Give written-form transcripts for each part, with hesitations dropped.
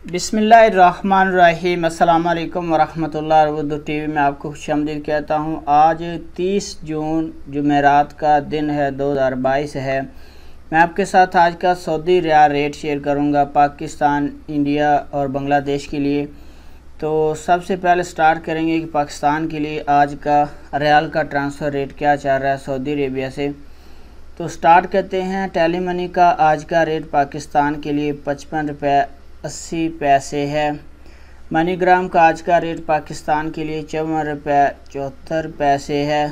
बिस्मिल्लाहिर्रहमानिर्रहीम। अस्सलाम वालेकुम वरहमतुल्लाहि। उर्दू टीवी में आपको खुशामदीद कहता हूँ। आज 30 जून जुमेरात का दिन है, 2022 है। मैं आपके साथ आज का सऊदी रियाल रेट शेयर करूँगा पाकिस्तान, इंडिया और बांग्लादेश के लिए। तो सबसे पहले स्टार्ट करेंगे कि पाकिस्तान के लिए आज का रियाल का ट्रांसफ़र रेट क्या चल रहा है सऊदी अरेबिया से। तो स्टार्ट करते हैं। टेली मनी का आज का रेट पाकिस्तान के लिए 55 रुपये 80 पैसे है। मनीग्राम का आज का रेट पाकिस्तान के लिए 54 रुपये 74 पैसे है।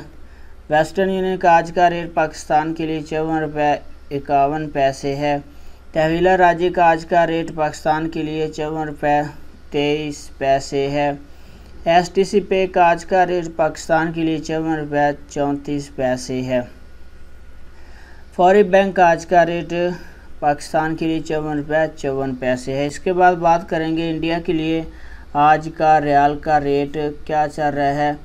वेस्टर्न यूनियन का आज का रेट पाकिस्तान के लिए 54 रुपये 51 पैसे है। तहवीला राजी का आज का रेट पाकिस्तान के लिए 54 रुपये 23 पैसे है। STC पे का आज का रेट पाकिस्तान के लिए 54 रुपये 34 पैसे है। फौरी बैंक का आज का रेट पाकिस्तान के लिए 54 रुपये 54 पैसे है। इसके बाद बात करेंगे इंडिया के लिए आज का रियाल का रेट क्या चल रहा है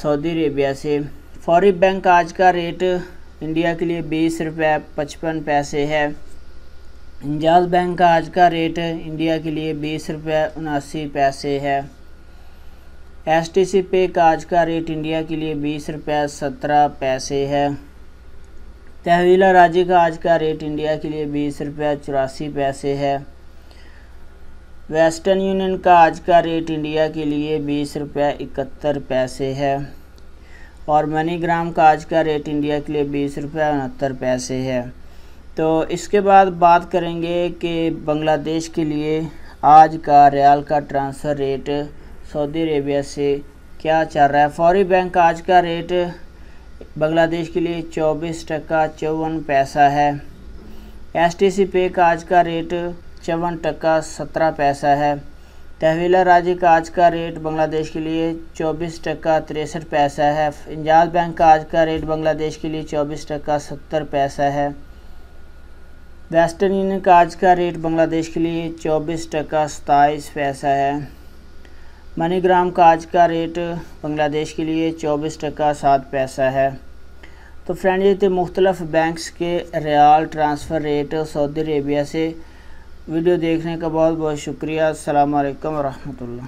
सऊदी अरेबिया से। फौरी बैंक का आज का रेट इंडिया के लिए 20 रुपये 55 पैसे है। इंजाज बैंक का आज का रेट इंडिया के लिए 20 रुपये 79 पैसे है। STC पे का आज का रेट इंडिया के लिए 20 रुपये 17 पैसे है। तहवीला राजी का आज का रेट इंडिया के लिए 20 रुपये 84 पैसे है। वेस्टर्न यूनियन का आज का रेट इंडिया के लिए 20 रुपये 71 पैसे है। और मनीग्राम का आज का रेट इंडिया के लिए 20 रुपये 69 पैसे है। तो इसके बाद बात करेंगे कि बांग्लादेश के लिए आज का रियाल का ट्रांसफ़र रेट सऊदी अरेबिया से क्या चल रहा है। फौरी बैंक का आज का रेट बांग्लादेश के लिए 24 टका 54 पैसा है। STC पे का आज का रेट 54 टका 17 पैसा है। तहवीला राजी का आज का रेट बांग्लादेश के लिए 24 टका 63 पैसा है। इंजाज बैंक का आज का रेट बांग्लादेश के लिए 24 टका 70 पैसा है। वेस्टर्न यूनियन का आज का रेट बांग्लादेश के लिए 24 टका 27 पैसा है। मनीग्राम का आज का रेट बांग्लादेश के लिए 24 टका 7 पैसा है। तो फ्रेंड, ये थे मुख्तलिफ बैंक्स के riyal transfer rate Saudi Arabia से। वीडियो देखने का बहुत बहुत शुक्रिया। अस्सलाम वालेकुम रहमतुल्लाह।